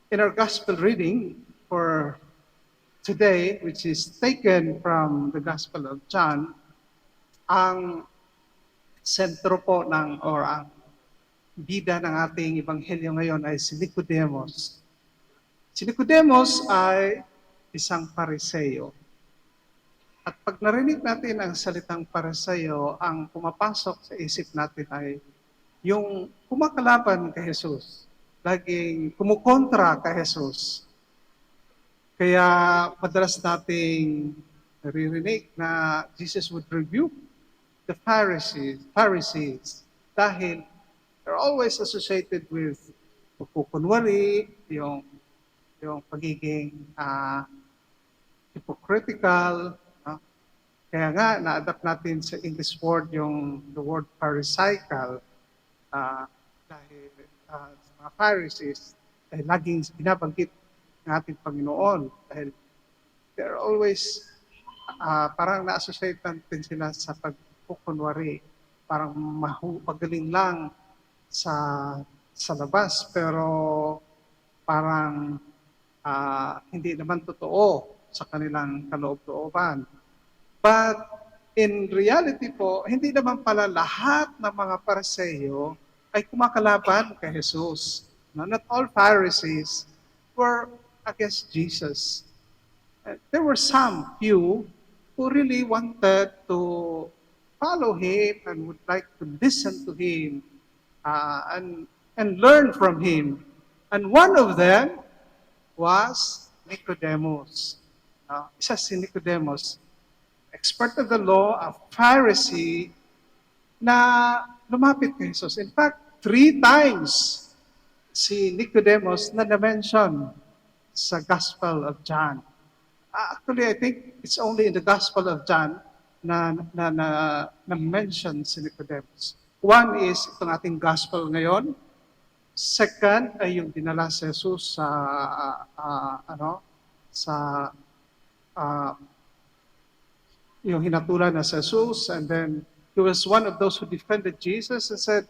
In our gospel reading for today, which is taken from the Gospel of John, ang sentro po or ang bida ng ating ebanghelyo ngayon ay si Nicodemus. Si Nicodemus ay isang Pariseo. At pag narinig natin ang salitang Pariseo, ang pumapasok sa isip natin ay yung kumakalaban kay Jesus, laging kumukontra kay Jesus. Kaya madalas nating naririnig na Jesus would rebuke the Pharisees dahil they're always associated with pagkukunwari, yung pagiging hypocritical. No? Kaya nga, na-adapt natin sa English word the word pharisaical dahil sa mga Pharisees ay laging binabanggit ng ating Panginoon dahil they're always parang na-associate natin sila sa pagkukunwari. Parang magaling lang sa labas pero parang hindi naman totoo sa kanilang kaloob-looban. But in reality po, hindi naman pala lahat ng mga Pariseo ay kumakalaban kay Jesus. No? Not all Pharisees were against Jesus. There were some few who really wanted to follow him and would like to listen to him and learn from him. And one of them was Nicodemus. Isa si Nicodemus, expert of the law, a Pharisee, na lumapit kay Jesus. In fact, 3 times si Nicodemus na na-mention sa Gospel of John. Actually, I think it's only in the Gospel of John na mention si Nicodemus. One is itong ating Gospel ngayon. Second ay yung dinala si Jesus yung hinatulan na si Jesus, and then he was one of those who defended Jesus and said,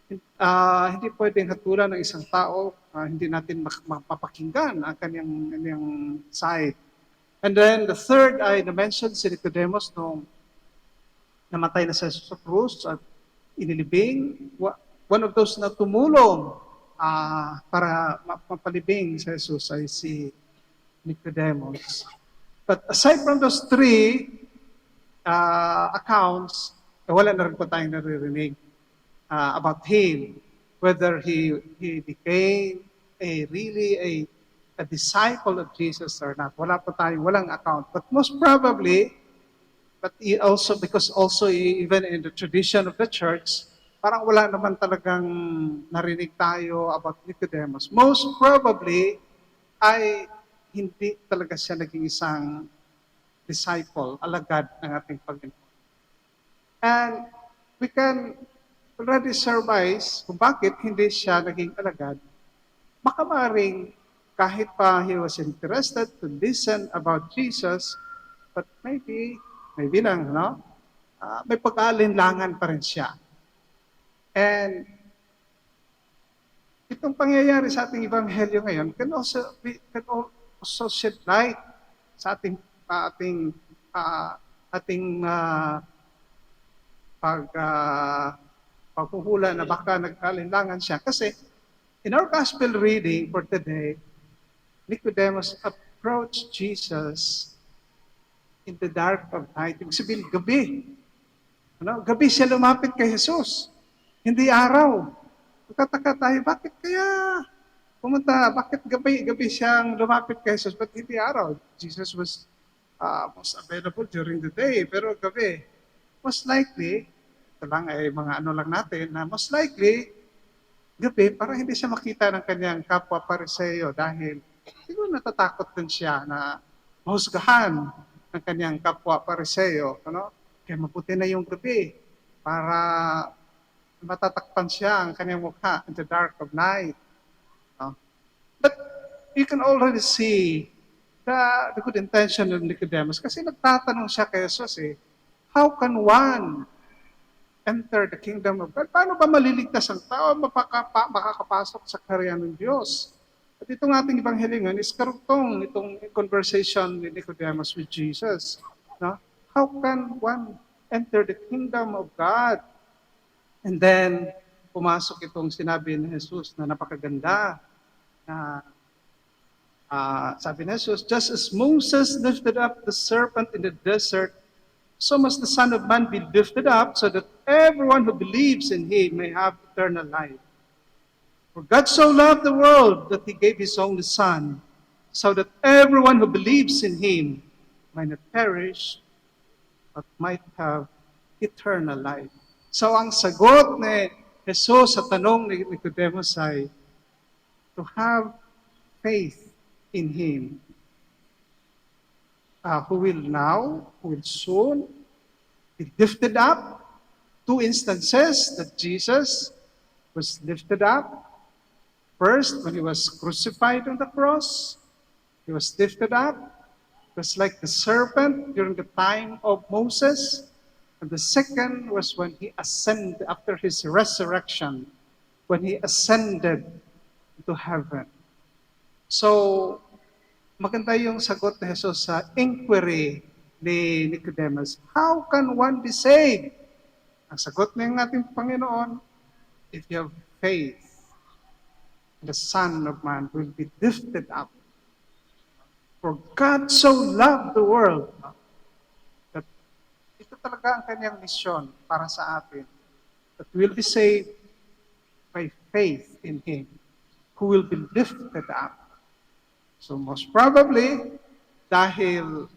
hindi pwedeng hatulan ng isang tao, hindi natin mapapakinggan ang kanyang side. And then the third ay na-mention si Nicodemus nung namatay na sa Jesus sa krus at inilibing. One of those na tumulong para mapalibing sa Jesus ay si Nicodemus. But aside from those 3 accounts, wala na rin po tayong naririnig about him, whether he became really a disciple of Jesus or not. Walang account. But most probably, also because even in the tradition of the church, parang wala naman talagang narinig tayo about Nicodemus. Most probably ay hindi talaga siya naging isang disciple, alagad ng ating Panginoon. And we can already surmise kung bakit hindi siya naging alagad. Baka maaaring kahit pa he was interested to listen about Jesus, but maybe lang, no? May pag-aalinlangan pa rin siya. And itong pangyayari sa ating ebanghelyo ngayon can also shed light sa ating paghuhula na baka nag-alinlangan siya. Kasi in our gospel reading for today, Nicodemus approached Jesus in the dark of night. Ibig sabihin, gabi. Gabi siya lumapit kay Jesus. Hindi araw. Magtataka tayo, bakit kaya bakit gabi siyang lumapit kay Jesus, but hindi araw? Jesus was most available during the day, pero gabi. Most likely, ito lang ay mga ano lang natin, na most likely, gabi, para hindi siya makita ng kanyang kapwa Pariseo dahil siguro natatakot din siya na mahusgahan ng kanyang kapwa Pariseo. Kaya mabuti na yung gabi para matatakpan siya ang kanyang mukha in the dark of night. But you can already see the good intention of Nicodemus kasi nagtatanong siya kay Jesus how can one enter the kingdom of God? Paano ba maliligtas ang tao makakapasok sa kaharian ng Diyos? At itong ating ebanghelyo is karugtong itong conversation ni Nicodemus with Jesus. No? How can one enter the kingdom of God? And then, pumasok itong sinabi ni Jesus na napakaganda na sabi ni Jesus, just as Moses lifted up the serpent in the desert, so must the Son of Man be lifted up so that everyone who believes in him may have eternal life. For God so loved the world that he gave his only Son, so that everyone who believes in him might not perish, but might have eternal life. So ang sagot ni Jesus sa tanong ni Nicodemus ay to have faith in him, who will soon be lifted up. Two instances that Jesus was lifted up. First, when he was crucified on the cross, he was lifted up. It was like the serpent during the time of Moses. And the second was when he ascended, after his resurrection, when he ascended to heaven. So, maganda yung sagot ni Jesus sa inquiry ni Nicodemus. How can one be saved? Ang sagot ng ating Panginoon, if you have faith, the Son of Man will be lifted up. For God so loved the world that ito talaga ang kanyang misyon para sa atin, that we will be saved by faith in Him, who will be lifted up. So most probably, dahil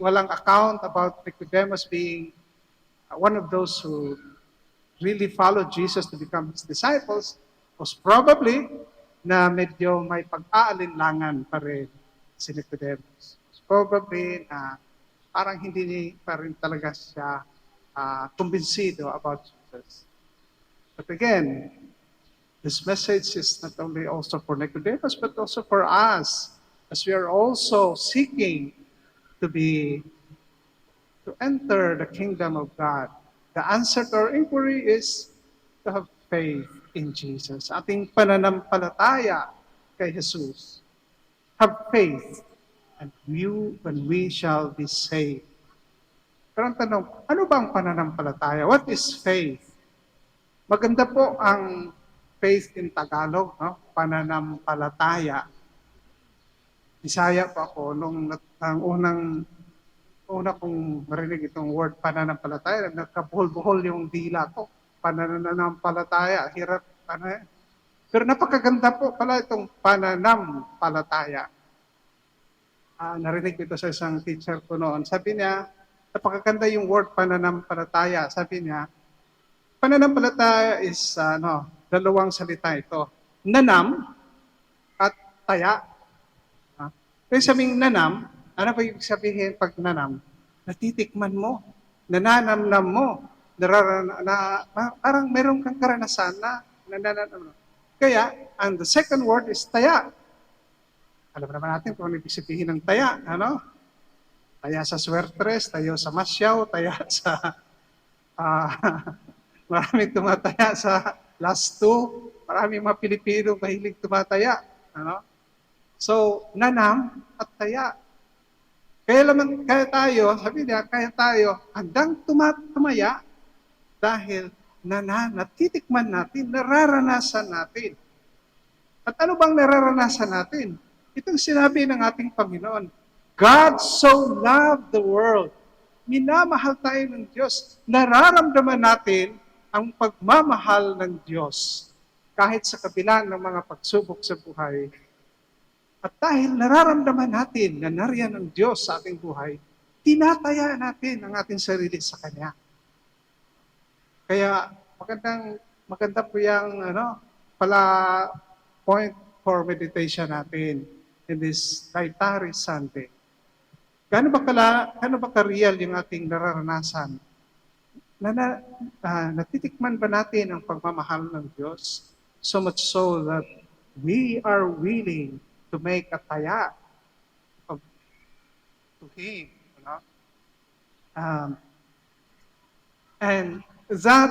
walang account about Nicodemus being one of those who really followed Jesus to become His disciples, most probably na medyo may pag-aalinlangan pa rin si Nicodemus. Most probably na parang hindi pa rin talaga siya kumbinsido about Jesus. But again, this message is not only also for Nicodemus, but also for us, as we are also seeking to enter the kingdom of God. The answer to our inquiry is to have faith in Jesus. Ating pananampalataya kay Jesus. Have faith, and when we shall be saved. Pero ang tanong, ano ba ang pananampalataya? What is faith? Maganda po ang faith in Tagalog, no? Pananampalataya. Bisaya pa ako nung una kong marinig itong word pananampalataya, nagkabuhol-buhol yung dila ko. Pananampalataya, hirap. Pero napakaganda po pala itong pananampalataya. Narinig ko ito sa isang teacher ko noon. Sabi niya, napakaganda yung word pananampalataya. Sabi niya, pananampalataya is dalawang salita ito. Nanam at taya. Kaya sabing nanam, ano ba ibig sabihin pag nanam? Natitikman mo, nananamnam mo, parang meron kang karanasan na nananamnam. Kaya, and the second word is taya. Alam naman natin kung ano ibig sabihin ng taya, ano? Taya sa swertres, tayo sa masyaw, taya sa maraming tumataya sa last two, maraming mga Pilipino mahilig tumataya. Ano? So, nanam at taya. Kaya tayo, sabi niya, kaya tayo handang tumaya dahil natitikman natin, nararanasan natin. At ano bang nararanasan natin? Itong sinabi ng ating Panginoon, God so loved the world. Minamahal tayo ng Diyos. Nararamdaman natin ang pagmamahal ng Diyos kahit sa kabila ng mga pagsubok sa buhay. At dahil nararamdaman natin na nariyan ang Diyos sa ating buhay, tinataya natin ang ating sarili sa Kanya. Kaya maganda po yung point for meditation natin in this Dietary Sunday. Gaano ba ka-real yung ating nararanasan? Natitikman ba natin ang pagmamahal ng Diyos? So much so that we are willing to make a taya to Him. You know? And that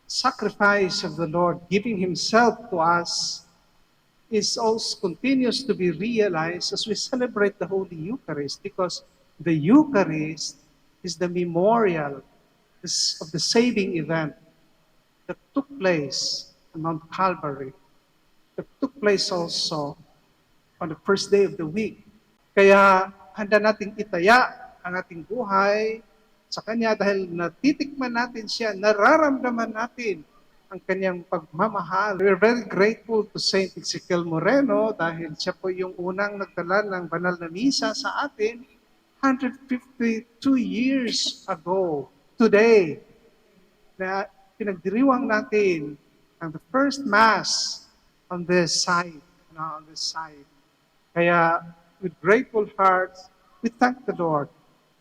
sacrifice of the Lord, giving Himself to us, is also continues to be realized as we celebrate the Holy Eucharist, because the Eucharist is the memorial of the saving event that took place on Mount Calvary, that took place also on the first day of the week. Kaya handa nating itaya ang ating buhay sa Kanya dahil natitikman natin siya, nararamdaman natin ang Kanyang pagmamahal. We're very grateful to Saint Ezekiel Moreno dahil siya po yung unang nagdala ng banal na misa sa atin 152 years ago today, na pinagdiriwang natin ang the first Mass on this side, on this side. Kaya with grateful hearts, we thank the Lord.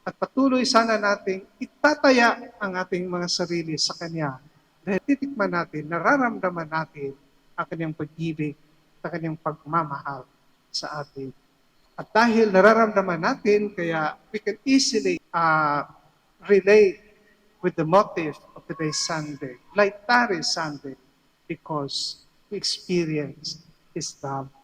At patuloy sana nating itataya ang ating mga sarili sa Kanya. Dahil titikman natin, nararamdaman natin ang Kanyang pag-ibig, ang Kanyang pagmamahal sa atin. At dahil nararamdaman natin, kaya we can easily relate with the motive of today's Sunday, Laetare Sunday, because we experience His love.